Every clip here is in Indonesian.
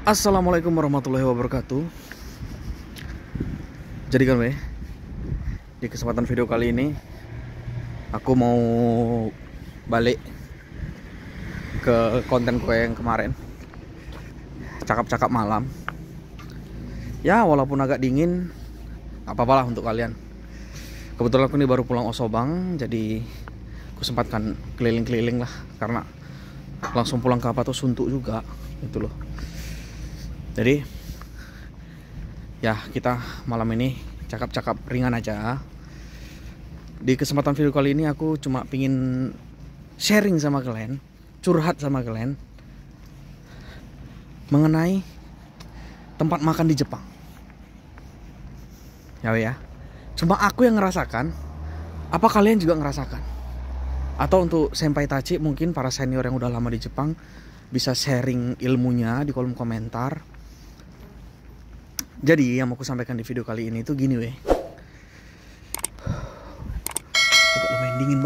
Assalamualaikum warahmatullahi wabarakatuh. Jadi kan di kesempatan video kali ini aku mau balik ke konten gue yang kemarin, cakap-cakap malam. Ya walaupun agak dingin, gak apa-apa lah untuk kalian. Kebetulan aku ini baru pulang Osobang, jadi aku sempatkan keliling-keliling lah, karena langsung pulang ke apa tuh suntuk juga gitu loh. Jadi ya kita malam ini cakap-cakap ringan aja. Di kesempatan video kali ini aku cuma pingin sharing sama kalian, curhat sama kalian mengenai tempat makan di Jepang. Ya, cuma aku yang ngerasakan. Apa kalian juga ngerasakan? Atau untuk senpai tachi, mungkin para senior yang udah lama di Jepang bisa sharing ilmunya di kolom komentar. Jadi yang mau aku sampaikan di video kali ini tuh gini agak lumayan dingin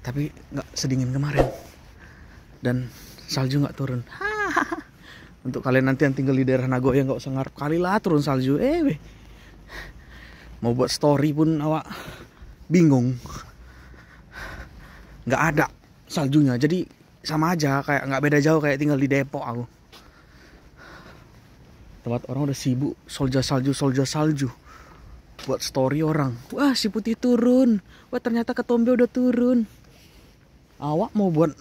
tapi nggak sedingin kemarin, dan salju nggak turun. Untuk kalian nanti yang tinggal di daerah Nagoya nggak usah ngarep kali lah turun salju. Mau buat story pun awak bingung, nggak ada saljunya. Jadi sama aja, kayak nggak beda jauh kayak tinggal di Depok aku. Tempat orang udah sibuk solja salju buat story orang. Wah, si putih turun. Wah, ternyata ketombe udah turun. Awak mau buat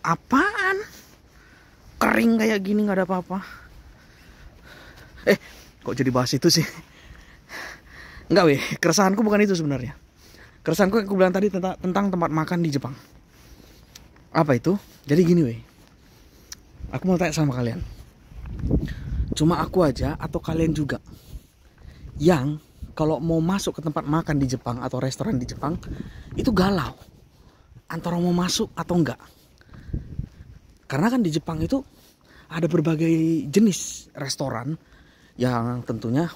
apaan? Kering kayak gini nggak ada apa-apa. Kok jadi bahas itu sih? Enggak keresahanku bukan itu sebenarnya. Keresahanku yang aku bilang tadi tentang tempat makan di Jepang. Apa itu? Jadi gini aku mau tanya sama kalian. Cuma aku aja atau kalian juga yang kalau mau masuk ke tempat makan di Jepang atau restoran di Jepang itu galau antara mau masuk atau enggak? Karena kan di Jepang itu ada berbagai jenis restoran yang tentunya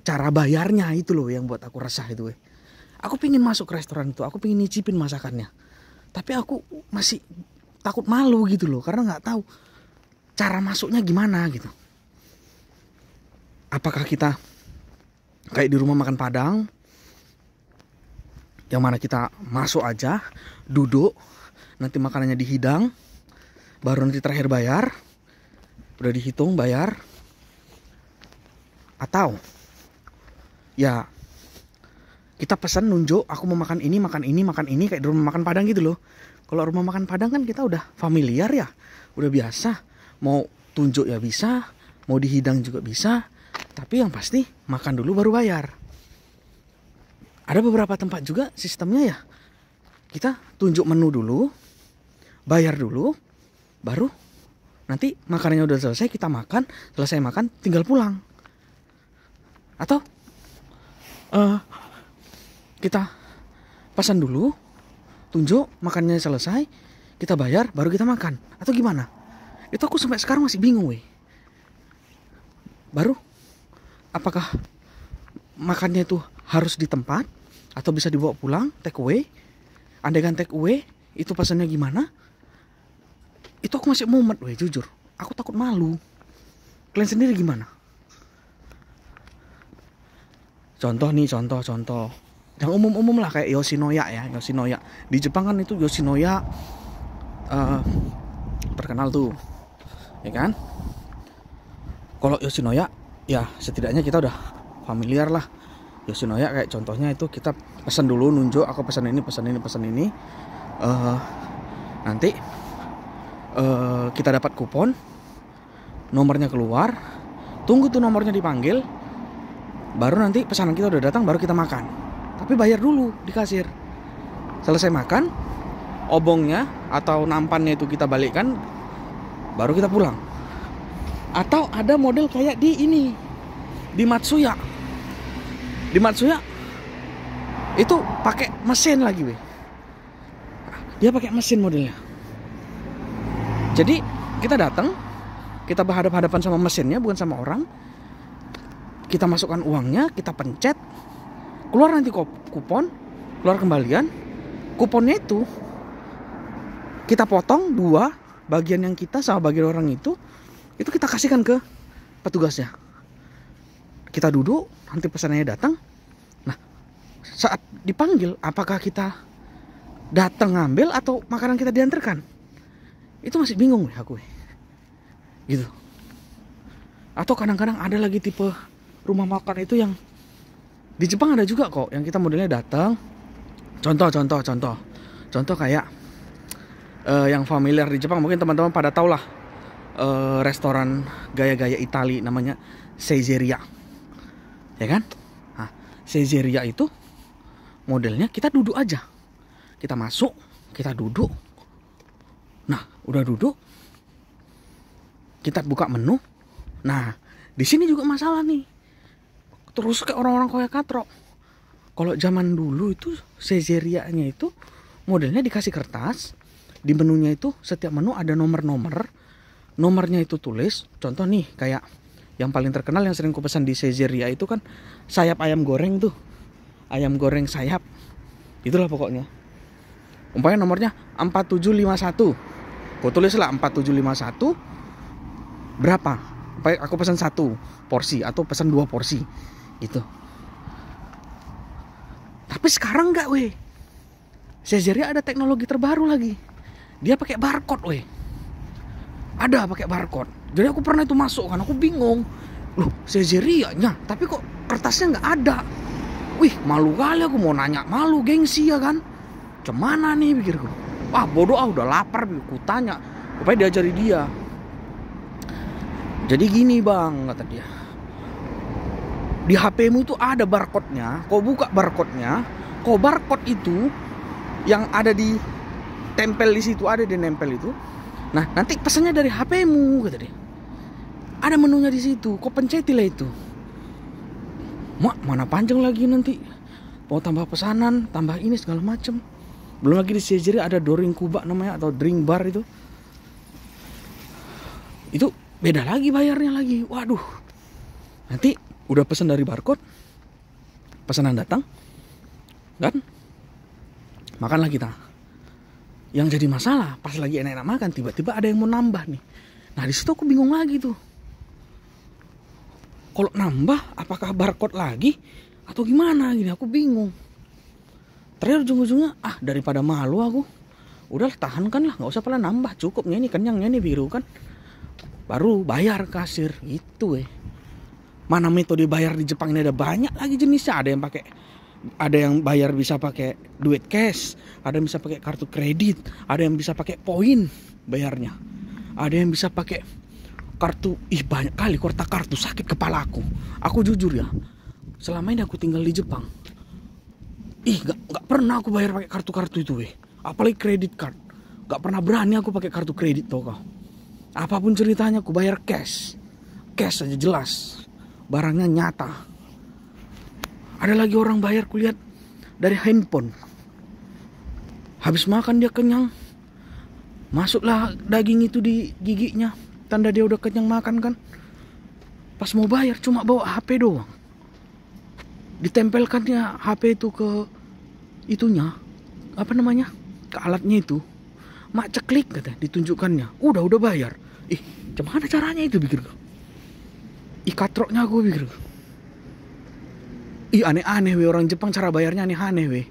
cara bayarnya itu loh yang buat aku resah itu. Aku pingin masuk ke restoran itu, aku pingin nyicipin masakannya, tapi aku masih takut malu gitu loh, karena nggak tahu cara masuknya gimana gitu. Apakah kita kayak di rumah makan Padang, yang mana kita masuk aja, duduk, nanti makanannya dihidang, baru nanti terakhir bayar, udah dihitung bayar. Atau ya kita pesan nunjuk, aku mau makan ini kayak di rumah makan Padang gitu loh. Kalau rumah makan Padang kan kita udah familiar ya, udah biasa. Mau tunjuk ya bisa, mau dihidang juga bisa, tapi yang pasti makan dulu baru bayar. Ada beberapa tempat juga sistemnya ya, kita tunjuk menu dulu, bayar dulu, baru nanti makanannya udah selesai kita makan, selesai makan tinggal pulang. Atau kita pesan dulu, tunjuk, makannya selesai, kita bayar, baru kita makan. Atau gimana? Itu aku sampai sekarang masih bingung Baru apakah makannya itu harus di tempat atau bisa dibawa pulang, take away? Andaikan take away, itu pesannya gimana? Itu aku masih mumet jujur. Aku takut malu. Kalian sendiri gimana? Contoh. Yang umum-umum lah kayak Yoshinoya ya. Yoshinoya. Di Jepang kan itu Yoshinoya terkenal tuh. Ya kan? Kalau Yoshinoya ya setidaknya kita udah familiar lah. Yoshinoya kayak contohnya itu kita pesan dulu, nunjuk, aku pesan ini. Nanti kita dapat kupon, nomornya keluar, tunggu tuh nomornya dipanggil, baru nanti pesanan kita udah datang, baru kita makan. Tapi bayar dulu di kasir. Selesai makan, obongnya atau nampannya itu kita balikkan, baru kita pulang. Atau ada model kayak di Matsuya. Di Matsuya itu pakai mesin lagi Dia pakai mesin modelnya. Jadi kita datang, kita berhadapan sama mesinnya, bukan sama orang. Kita masukkan uangnya, kita pencet, keluar nanti kupon, keluar kembalian. Kuponnya itu kita potong dua, bagian yang kita sama bagian orang itu, Itu kita kasihkan ke petugasnya. Kita duduk, nanti pesanannya datang. Nah, saat dipanggil, apakah kita datang ngambil atau makanan kita diantarkan? Itu masih bingung aku. Gitu. Atau kadang-kadang ada lagi tipe rumah makan itu yang di Jepang ada juga kok, yang kita modelnya datang. Contoh kayak yang familiar di Jepang, mungkin teman-teman pada tahu lah, restoran gaya-gaya Itali namanya Saizeriya, ya kan? Nah, Saizeriya itu modelnya kita duduk aja, kita masuk, kita duduk. Nah, udah duduk, kita buka menu. Nah, di sini juga masalah nih. Terus kayak orang-orang Koya Katro. Kalau zaman dulu itu Saizeriya-nya itu modelnya dikasih kertas. Di menunya itu setiap menu ada nomor-nomor. Nomornya itu tulis. Contoh nih kayak yang paling terkenal yang sering ku pesan di Saizeriya itu kan sayap ayam goreng tuh. Ayam goreng sayap. Itulah pokoknya. Umpamanya nomornya 4751. Ku tulislah 4751 berapa? Baik, aku pesan 1 porsi atau pesan 2 porsi gitu. Tapi sekarang enggak weh. Saizeriya ada teknologi terbaru lagi. Dia pakai barcode weh. Ada pakai barcode. Jadi aku pernah itu masuk kan, aku bingung. Loh, Saizeriya-nya, tapi kok kertasnya nggak ada. Wih, malu kali aku mau nanya, malu gengsi ya kan. Cemana nih pikirku. Wah, bodoh udah lapar, aku tanya. Rupanya diajari dia. Jadi gini bang, kata dia, di HP-mu itu ada barcode-nya. Kau buka barcode-nya, kau barcode itu yang ada di tempel di situ, ada di nempel itu. Nah, nanti pesannya dari HP-mu, kata dia. Ada menunya di situ, kau pencetilah itu. Mak, mana panjang lagi nanti. Mau tambah pesanan, tambah ini segala macam. Belum lagi di Saizeriya ada Dorinkuba namanya, atau drink bar itu. Itu beda lagi bayarnya lagi. Waduh. Nanti udah pesan dari barcode, pesanan datang, kan? Makanlah kita. Yang jadi masalah pas lagi enak-enak makan, tiba-tiba ada yang mau nambah nih. Nah di situ aku bingung lagi tuh. Kalau nambah, apakah barcode lagi atau gimana? Gini aku bingung. Terakhir ujung-ujungnya, daripada malu aku, udah tahan kan lah, nggak usah pala nambah, cukupnya ini kenyangnya nih biru kan. Baru bayar kasir gitu Mana metode bayar di Jepang ini ada banyak lagi jenisnya. Ada yang bayar bisa pakai duit cash, ada yang bisa pakai kartu kredit, ada yang bisa pakai poin bayarnya, ada yang bisa pakai kartu. Banyak kali kartu sakit kepala aku jujur ya, selama ini aku tinggal di Jepang, gak pernah aku bayar pakai kartu itu apalagi kredit card. Gak pernah berani aku pakai kartu kredit tau kau. Apapun ceritanya aku bayar cash aja jelas, barangnya nyata. Ada lagi orang bayar kulihat dari handphone. Habis makan dia kenyang, masuklah daging itu di giginya, tanda dia udah kenyang makan kan. Pas mau bayar cuma bawa HP doang, ditempelkannya HP itu ke itunya, apa namanya, ke alatnya itu. Mak ceklik kata, ditunjukkannya, udah bayar. Gimana caranya itu pikir kau? Katroknya aku pikir. Aneh-aneh orang Jepang cara bayarnya aneh-aneh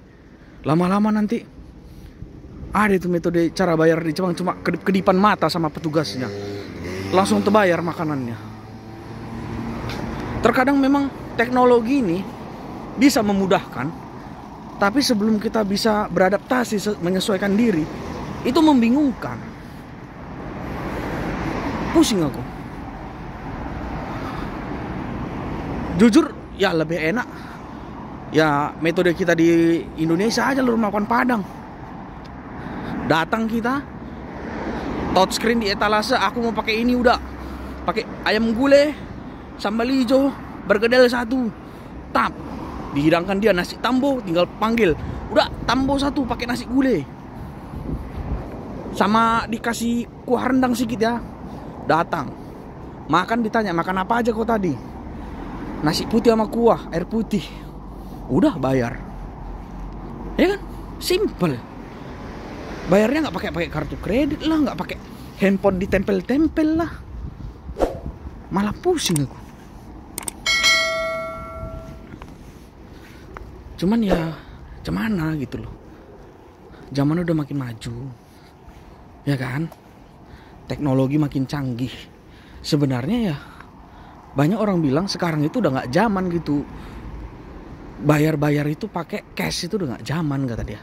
Lama-lama nanti ada itu metode cara bayar di Jepang, cuma kedip-kedipan mata sama petugasnya, langsung terbayar makanannya. Terkadang memang teknologi ini bisa memudahkan, tapi sebelum kita bisa beradaptasi, menyesuaikan diri, itu membingungkan. Pusing aku. Jujur ya lebih enak ya metode kita di Indonesia aja, lu makan Padang. Datang kita, touchscreen di etalase, aku mau pakai ini udah. Pakai ayam gulai, sambal hijau, bergedel 1. Tap. Dihidangkan dia nasi tambo, tinggal panggil. Udah, tambo 1 pakai nasi gulai. Sama dikasih kuah rendang sedikit ya. Datang. Makan ditanya, makan apa aja kau tadi? Nasi putih sama kuah, air putih. Udah bayar. Ya kan? Simple. Bayarnya nggak pakai kartu kredit lah, nggak pakai handphone ditempel-tempel lah. malah pusing aku. Cuman ya cemana gitu loh, zaman udah makin maju ya kan, teknologi makin canggih. Sebenarnya ya banyak orang bilang sekarang itu udah nggak zaman gitu, bayar itu pakai cash itu udah nggak zaman kata dia.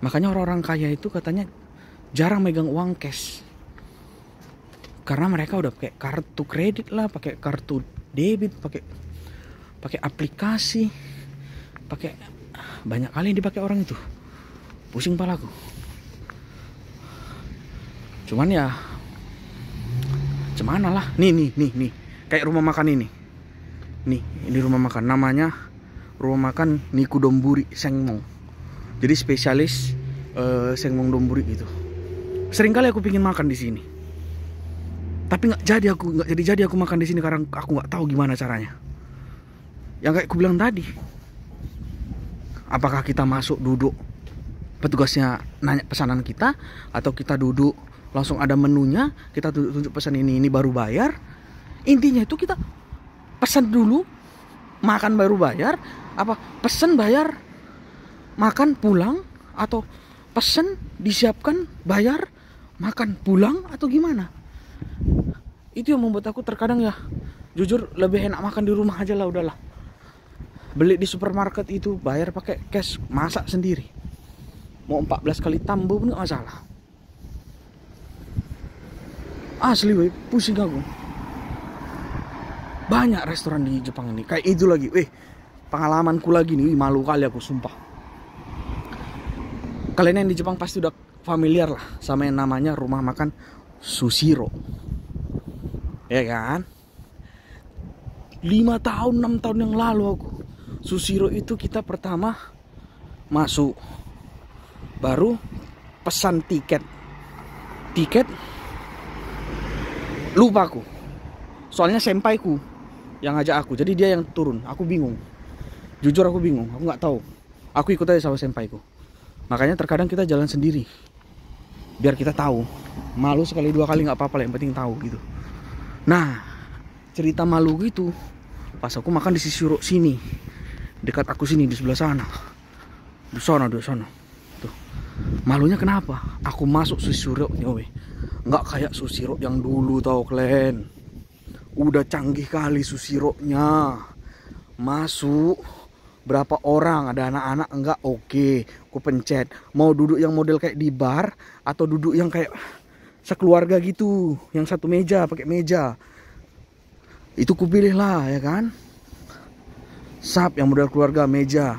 Makanya orang-orang kaya itu katanya jarang megang uang cash, karena mereka udah pakai kartu kredit lah, pakai kartu debit, pakai aplikasi, pakai banyak kali yang dipakai orang itu. Pusing palaku. Cuman ya cemana lah. Nih kayak rumah makan ini. Nih, ini rumah makan, namanya rumah makan Niku Domburi Sengmong. Jadi spesialis Sengmong Domburi gitu. Sering kali aku pingin makan di sini, tapi nggak jadi aku makan di sini karena aku nggak tahu gimana caranya. Yang kayak aku bilang tadi, apakah kita masuk duduk, petugasnya nanya pesanan kita, atau kita duduk langsung ada menunya, kita tunjuk pesan ini baru bayar. Intinya itu kita pesan dulu, makan baru bayar, apa pesan bayar makan pulang, atau pesan disiapkan bayar makan pulang, atau gimana? Itu yang membuat aku terkadang ya jujur lebih enak makan di rumah aja lah, udahlah. Beli di supermarket itu bayar pakai cash, masak sendiri, mau 14 kali tambah pun gak masalah. Asli weh, pusing aku. Banyak restoran di Jepang ini kayak itu lagi. Pengalamanku lagi nih, malu kali aku sumpah. Kalian yang di Jepang pasti udah familiar lah sama yang namanya rumah makan Sushiro, ya kan? 5 tahun 6 tahun yang lalu aku Sushiro itu kita pertama masuk, baru pesan tiket lupa aku, soalnya senpaiku yang ngajak aku, jadi dia yang turun. Aku bingung, jujur aku bingung, aku nggak tahu. Aku ikut aja sama senpaiku. Makanya terkadang kita jalan sendiri biar kita tahu. Malu sekali 2 kali nggak apa-apa lah, yang penting tahu gitu. Nah, cerita malu gitu pas aku makan di Sushiro sini, dekat aku sini, di sebelah sana, di sana tuh. Malunya kenapa? Aku masuk Sushiro nggak kayak Sushiro yang dulu, tau kalian. Udah canggih kali Sushiro-nya. Masuk berapa orang, ada anak-anak enggak, oke, aku pencet mau duduk yang model kayak di bar atau duduk yang kayak sekeluarga gitu, yang satu meja, pakai meja. Itu kupilih lah ya kan, sap yang model keluarga, meja.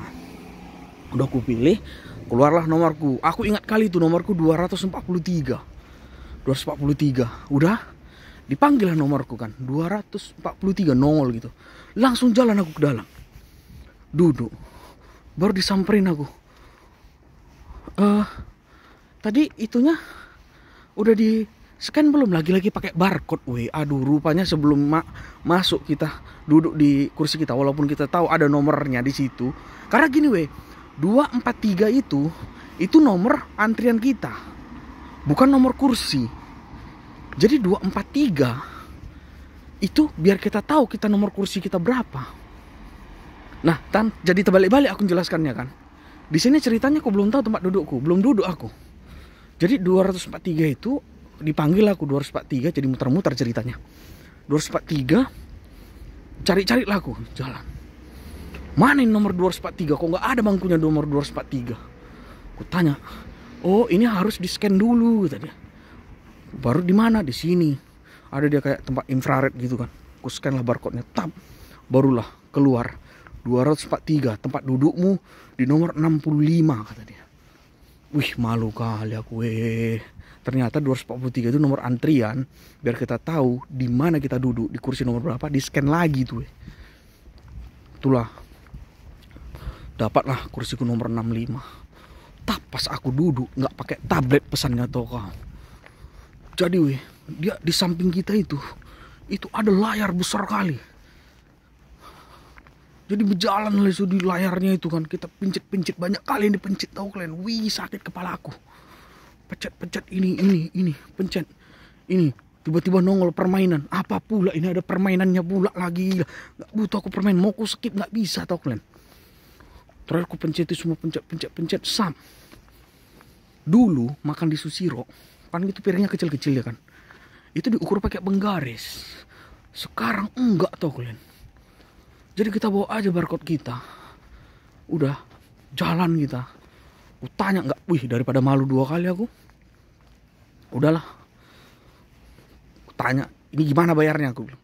Udah kupilih, keluarlah nomorku. Aku ingat kali itu nomorku 243. Udah dipanggil lah nomorku kan, 243 nongol gitu. Langsung jalan aku ke dalam, duduk, baru disamperin aku. Tadi itunya udah di scan belum? Lagi-lagi pakai barcode. Aduh, rupanya sebelum masuk kita duduk di kursi kita, walaupun kita tahu ada nomornya di situ. Karena gini 243 itu nomor antrian kita, bukan nomor kursi. Jadi 243 itu biar kita tahu kita nomor kursi kita berapa. Nah, jadi terbalik-balik aku jelaskannya kan. Di sini ceritanya aku belum tahu tempat dudukku, belum duduk aku. Jadi 243 itu dipanggil aku 243, jadi muter-muter ceritanya. 243, cari-cari lah aku jalan. Mana ini nomor 243? Kok nggak ada bangkunya nomor 243? Aku tanya, oh ini harus di scan dulu tadi. Baru di mana? Di sini. Ada dia kayak tempat infrared gitu kan. Aku scan lah barcode-nya, barulah keluar 243, tempat dudukmu di nomor 65 kata dia. Wih, malu kali aku Ternyata 243 itu nomor antrian, biar kita tahu di mana kita duduk, di kursi nomor berapa, di scan lagi tuh. Itulah. Dapatlah kursiku nomor 65. Pas aku duduk nggak pakai tablet pesannya tau kau. Jadi dia di samping kita itu ada layar besar kali. Jadi berjalan lah itu di layarnya itu kan, kita pencet banyak kali yang dipencet, tahu kalian. Wih, sakit kepala aku. Pencet ini, pencet ini. Tiba-tiba nongol permainan. Apa pula ini, ada permainannya pula lagi. Gak butuh aku permain. Mau aku skip gak bisa tau kalian. Terakhir aku pencet semua, pencet sam. Dulu makan di Susiro kan gitu piringnya kecil-kecil ya kan. Itu diukur pakai penggaris. Sekarang enggak tau kalian. Jadi kita bawa aja barcode kita. Udah jalan kita. Aku tanya nggak, wih daripada malu 2 kali aku. Udahlah. Aku tanya, ini gimana bayarnya aku bilang.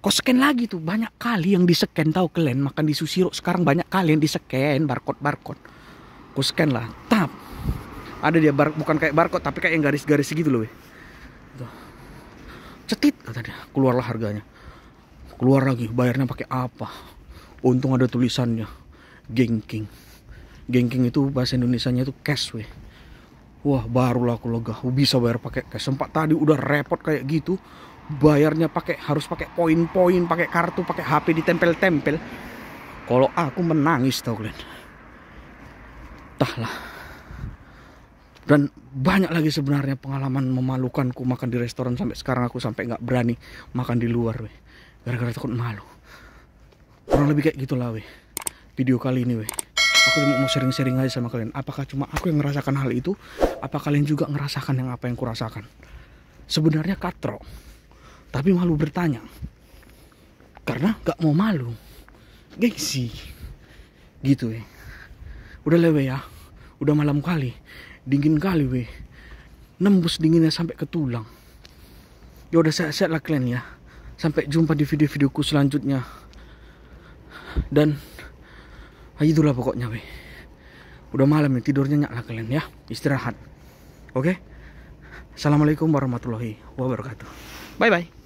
Kok scan lagi tuh, banyak kali yang di scan tahu kalian. Makan di Susiro sekarang banyak kali yang di scan barcode. Aku scan lah, tap. Ada dia bukan kayak barcode tapi kayak yang garis-garis gitu loh. Cetit kata dia, keluarlah harganya. Keluar lagi, bayarnya pakai apa? Untung ada tulisannya Genking. Genking itu bahasa Indonesianya itu cash weh. Wah, barulah aku lega. Aku bisa bayar pakai cash. Sempat tadi udah repot kayak gitu. Bayarnya harus pakai poin-poin, pakai kartu, pakai HP ditempel-tempel. Kalau aku menangis tau kalian. Entahlah. Dan banyak lagi sebenarnya pengalaman memalukanku makan di restoran. Sampai sekarang aku sampai nggak berani makan di luar weh. Gara-gara takut malu. Kurang lebih kayak gitulah weh video kali ini weh. Aku cuma mau sharing-sharing aja sama kalian. Apakah cuma aku yang ngerasakan hal itu? Apa kalian juga ngerasakan apa yang kurasakan? Sebenarnya katrok, tapi malu bertanya. Karena gak mau malu. Gengsi. Gitu weh. Udah lewe ya. Udah malam kali. Dingin kali weh. Nembus dinginnya sampai ke tulang. Ya udah sehat-sehat lah kalian ya. Sampai jumpa di video-videoku selanjutnya. Dan itulah pokoknya weh. Udah malam nih, tidurnya nyak lah kalian ya. Istirahat. Oke? Assalamualaikum warahmatullahi wabarakatuh. Bye bye.